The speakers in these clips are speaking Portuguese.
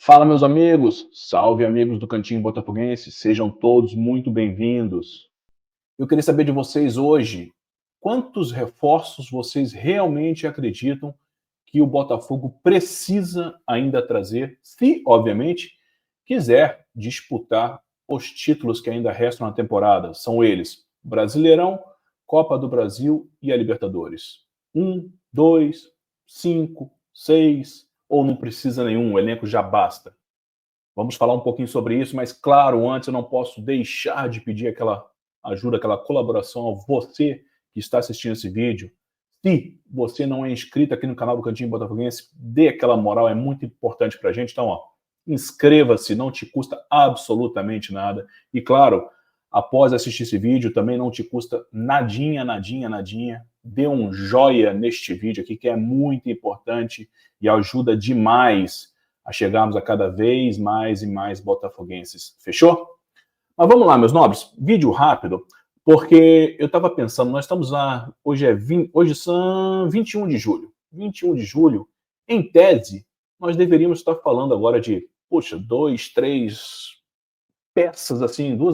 Fala, meus amigos! Salve, amigos do Cantinho Botafoguense! Sejam todos muito bem-vindos. Eu queria saber de vocês hoje, quantos reforços vocês realmente acreditam que o Botafogo precisa ainda trazer, se, obviamente, quiser disputar os títulos que ainda restam na temporada. São eles: Brasileirão, Copa do Brasil e a Libertadores. 1, 2, 5, 6, ou não precisa nenhum, o elenco já basta? Vamos falar um pouquinho sobre isso, mas claro, antes eu não posso deixar de pedir aquela ajuda, aquela colaboração a você que está assistindo esse vídeo. Se você não é inscrito aqui no canal do Cantinho Botafoguense, dê aquela moral, é muito importante pra gente. Então, ó, inscreva-se, não te custa absolutamente nada. E claro, após assistir esse vídeo, também não te custa nadinha, nadinha, nadinha. Dê um joia neste vídeo aqui, que é muito importante e ajuda demais a chegarmos a cada vez mais e mais botafoguenses. Fechou? Mas vamos lá, meus nobres, vídeo rápido, porque eu estava pensando, nós estamos lá, hoje são 21 de julho. 21 de julho, em tese, nós deveríamos estar falando agora de, poxa, duas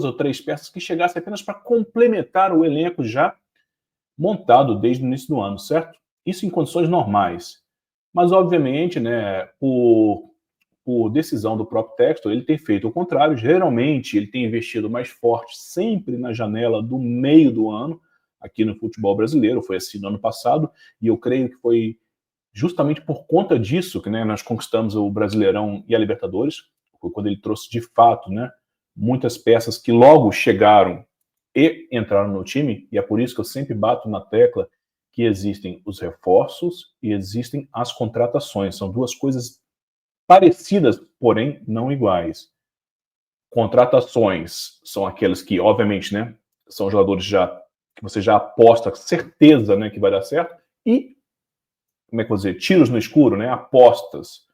ou três peças que chegassem apenas para complementar o elenco já montado desde o início do ano, certo? Isso em condições normais. Mas, obviamente, né, por decisão do próprio Textor, ele tem feito o contrário. Geralmente, ele tem investido mais forte sempre na janela do meio do ano, aqui no futebol brasileiro. Foi assim no ano passado, e eu creio que foi justamente por conta disso que, né, nós conquistamos o Brasileirão e a Libertadores. Foi quando ele trouxe, de fato, né, muitas peças que logo chegaram e entraram no time, e é por isso que eu sempre bato na tecla que existem os reforços e existem as contratações. São duas coisas parecidas, porém não iguais. Contratações são aqueles que, obviamente, né, são jogadores já que você já aposta, certeza, né, que vai dar certo, e, como é que eu vou dizer, tiros no escuro, né, apostas.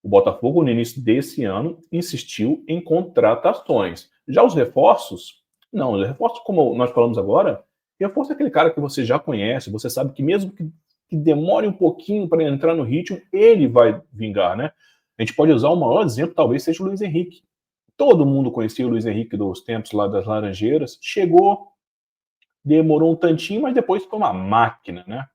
O Botafogo, no início desse ano, insistiu em contratações. Já os reforços, não, os reforços, como nós falamos agora, reforço é aquele cara que você já conhece, você sabe que mesmo que demore um pouquinho para entrar no ritmo, ele vai vingar, né? A gente pode usar o maior exemplo, talvez seja o Luiz Henrique. Todo mundo conhecia o Luiz Henrique dos tempos lá das Laranjeiras, chegou, demorou um tantinho, mas depois foi uma máquina, né?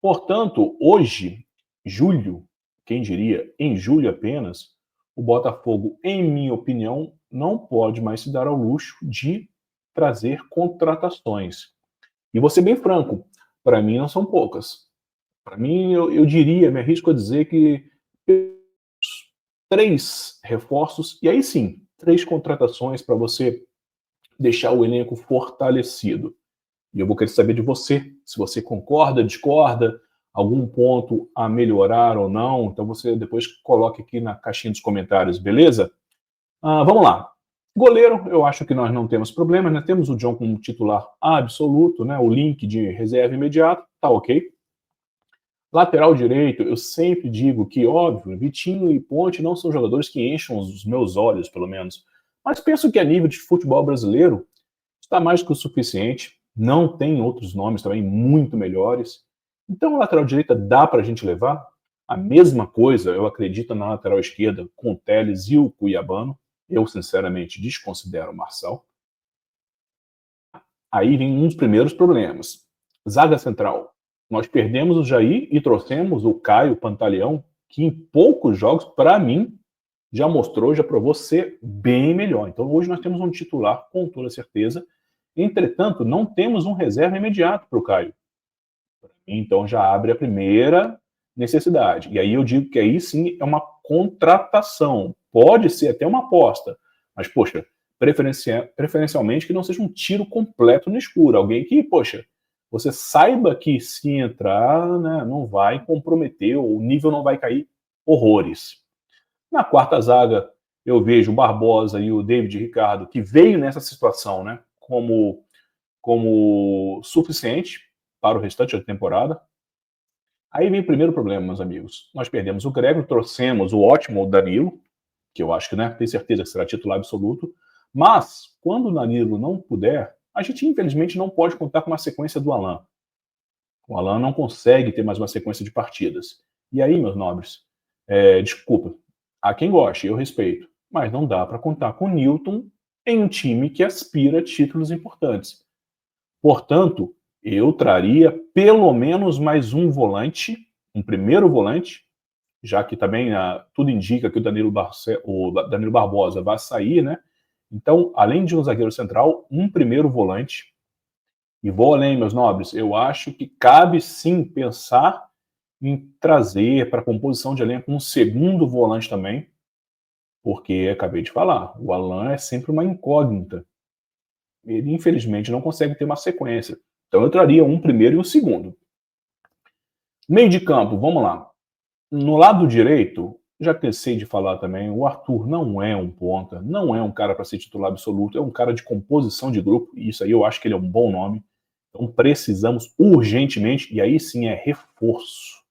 Portanto, hoje, julho, quem diria, em julho apenas, o Botafogo, em minha opinião, não pode mais se dar ao luxo de trazer contratações. E vou ser bem franco, para mim não são poucas. Para mim, eu diria, me arrisco a dizer que 3 reforços, e aí sim, 3 contratações para você deixar o elenco fortalecido. E eu vou querer saber de você, se você concorda, discorda, algum ponto a melhorar ou não. Então você depois coloque aqui na caixinha dos comentários, beleza? Vamos lá. Goleiro, eu acho que nós não temos problema, né? Temos o John como titular absoluto, né? O link de reserva imediato, tá ok. Lateral direito, eu sempre digo que, óbvio, Vitinho e Ponte não são jogadores que enchem os meus olhos, pelo menos. Mas penso que a nível de futebol brasileiro está mais que o suficiente. Não tem outros nomes também muito melhores. Então, a lateral direita dá para a gente levar. A mesma coisa, eu acredito, na lateral esquerda, com o Telles e o Cuiabano. Eu, sinceramente, desconsidero o Marçal. Aí vem um dos primeiros problemas. Zaga central. Nós perdemos o Jair e trouxemos o Caio Pantaleão, que em poucos jogos, para mim, já mostrou, já provou ser bem melhor. Então hoje nós temos um titular com toda certeza. Entretanto, não temos um reserva imediato para o Caio. Então já abre a primeira necessidade. E aí eu digo que aí sim é uma contratação. Pode ser até uma aposta. Mas, poxa, preferencialmente que não seja um tiro completo no escuro. Alguém que, poxa, você saiba que se entrar, né, não vai comprometer, o nível não vai cair horrores. Na quarta zaga, eu vejo o Barbosa e o David Ricardo, que veio nessa situação, né, como suficiente para o restante da temporada. Aí vem o primeiro problema, meus amigos. Nós perdemos o Grego, trouxemos o ótimo Danilo, que eu acho que, né, tenho certeza que será titular absoluto, mas quando o Danilo não puder, a gente infelizmente não pode contar com uma sequência do Alan. O Alan não consegue ter mais uma sequência de partidas. E aí, meus nobres, desculpa, Há quem goste, eu respeito. Mas não dá para contar com o Newton em um time que aspira a títulos importantes. Portanto, eu traria pelo menos mais um volante, um primeiro volante, já que também tudo indica que o Danilo Barbosa vai sair, né? Então, além de um zagueiro central, um primeiro volante. E vou além, meus nobres, eu acho que cabe sim pensar em trazer para a composição de elenco um segundo volante também, porque acabei de falar, o Alan é sempre uma incógnita. Ele, infelizmente, não consegue ter uma sequência. Então eu traria um primeiro e um segundo. Meio de campo, vamos lá. No lado direito, já cansei de falar também, o Arthur não é um ponta, não é um cara para ser titular absoluto, é um cara de composição de grupo, e isso aí eu acho que ele é um bom nome. Então precisamos urgentemente, e aí sim é reforço.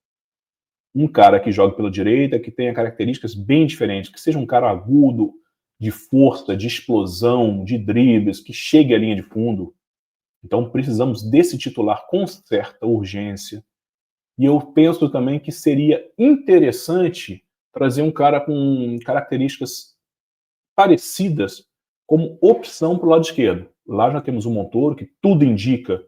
Um cara que joga pela direita, que tenha características bem diferentes, que seja um cara agudo, de força, de explosão, de dribles, que chegue à linha de fundo. Então precisamos desse titular com certa urgência. E eu penso também que seria interessante trazer um cara com características parecidas como opção para o lado esquerdo. Lá já temos o Montoro, que tudo indica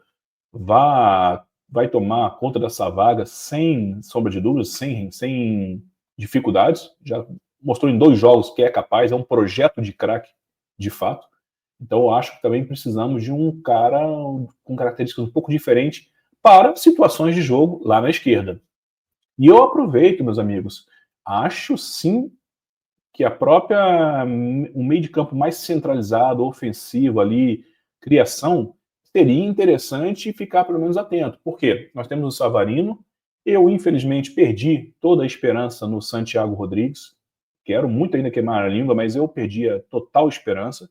vai tomar conta dessa vaga sem sombra de dúvidas, sem dificuldades. Já mostrou em 2 jogos que é capaz, é um projeto de craque, de fato. Então eu acho que também precisamos de um cara com características um pouco diferentes para situações de jogo lá na esquerda. E eu aproveito, meus amigos, acho sim que o meio de campo mais centralizado, ofensivo ali, criação, seria interessante ficar pelo menos atento. Por quê? Nós temos o Savarino, eu infelizmente perdi toda a esperança no Santiago Rodrigues, quero muito ainda queimar a língua, mas eu perdi a total esperança.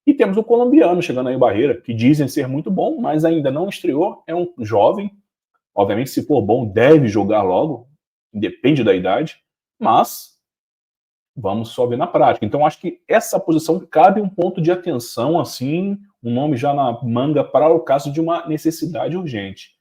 E temos o colombiano chegando aí, o Barreira, que dizem ser muito bom, mas ainda não estreou, é um jovem, obviamente se for bom deve jogar logo, depende da idade, mas vamos só ver na prática. Então acho que essa posição cabe um ponto de atenção, assim, um nome já na manga para o caso de uma necessidade urgente.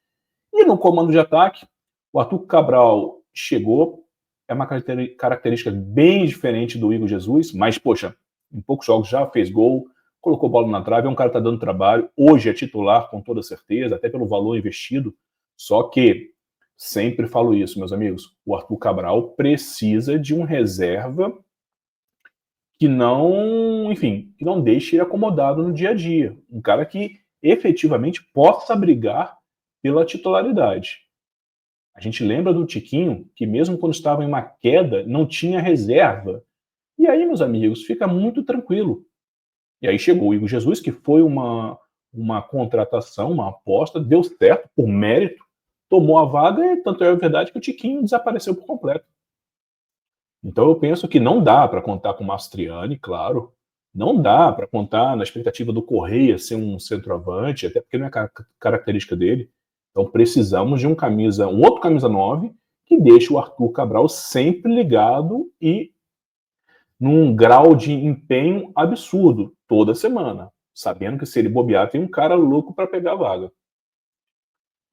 E no comando de ataque, o Arthur Cabral chegou, é uma característica bem diferente do Igor Jesus, mas, poxa, em poucos jogos já fez gol, colocou bola na trave, é um cara que está dando trabalho, hoje é titular com toda certeza, até pelo valor investido, só que, sempre falo isso, meus amigos, o Arthur Cabral precisa de um reserva que não, enfim, que não deixe ele acomodado no dia a dia, um cara que efetivamente possa brigar pela titularidade. A gente lembra do Tiquinho, que mesmo quando estava em uma queda, não tinha reserva. E aí, meus amigos, fica muito tranquilo. E aí chegou o Igor Jesus, que foi uma contratação, uma aposta, deu certo, por mérito, tomou a vaga, e tanto é verdade que o Tiquinho desapareceu por completo. Então eu penso que não dá para contar com o Mastriani, claro, não dá para contar na expectativa do Correia ser um centroavante, até porque não é característica dele. Então precisamos de um outro camisa 9 que deixe o Arthur Cabral sempre ligado e num grau de empenho absurdo toda semana, sabendo que se ele bobear tem um cara louco para pegar a vaga.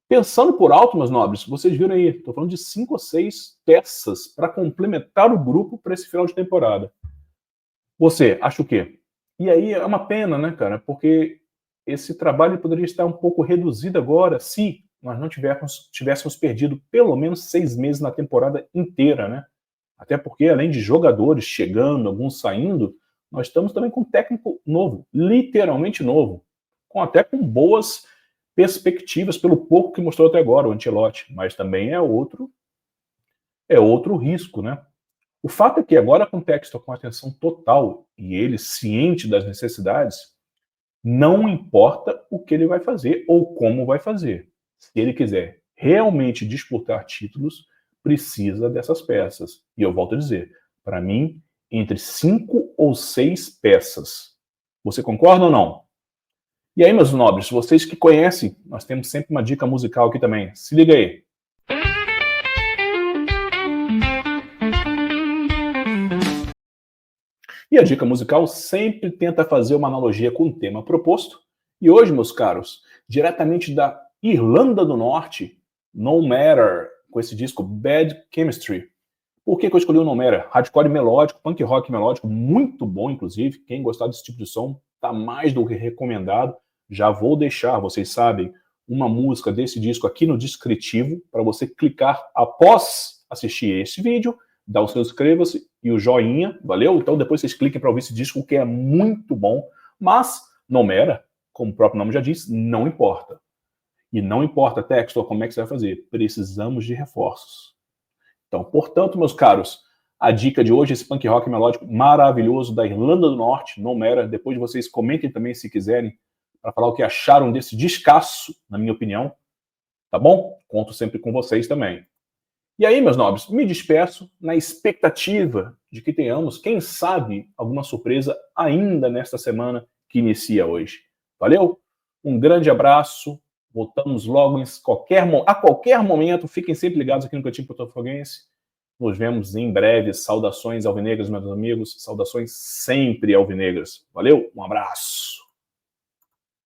Pensando por alto, meus nobres, vocês viram aí, estou falando de 5 ou 6 peças para complementar o grupo para esse final de temporada. Você acha o quê? E aí é uma pena, né, cara? Porque esse trabalho poderia estar um pouco reduzido agora se nós não tivéssemos perdido pelo menos 6 meses na temporada inteira, né? Até porque, além de jogadores chegando, alguns saindo, nós estamos também com um técnico novo, literalmente novo, até com boas perspectivas pelo pouco que mostrou até agora o Ancelotti, mas também é outro risco, né? O fato é que agora com o Textor com atenção total e ele ciente das necessidades, não importa o que ele vai fazer ou como vai fazer. Se ele quiser realmente disputar títulos, precisa dessas peças. E eu volto a dizer, para mim, entre 5 ou 6 peças. Você concorda ou não? E aí, meus nobres, vocês que conhecem, nós temos sempre uma dica musical aqui também. Se liga aí. E a dica musical sempre tenta fazer uma analogia com o tema proposto. E hoje, meus caros, diretamente da Irlanda do Norte, No Matter, com esse disco Bad Chemistry, Por que eu escolhi o Nomera? Hardcore melódico, punk rock melódico, muito bom, inclusive. Quem gostar desse tipo de som, tá mais do que recomendado. Já vou deixar, vocês sabem, uma música desse disco aqui no descritivo, para você clicar após assistir esse vídeo, dar o seu inscreva-se e o joinha, valeu? Então depois vocês cliquem para ouvir esse disco, que é muito bom. Mas, Nomera, como o próprio nome já diz, não importa. E não importa, Textor, como é que você vai fazer. Precisamos de reforços. Então, portanto, meus caros, a dica de hoje, esse punk rock melódico maravilhoso da Irlanda do Norte, Nomera. Depois vocês comentem também, se quiserem, para falar o que acharam desse descasso, na minha opinião. Tá bom? Conto sempre com vocês também. E aí, meus nobres, me despeço na expectativa de que tenhamos, quem sabe, alguma surpresa ainda nesta semana que inicia hoje. Valeu? Um grande abraço. Voltamos logo a qualquer momento. Fiquem sempre ligados aqui no Cantinho Botafoguense. Nos vemos em breve. Saudações alvinegras, meus amigos. Saudações sempre alvinegras. Valeu? Um abraço.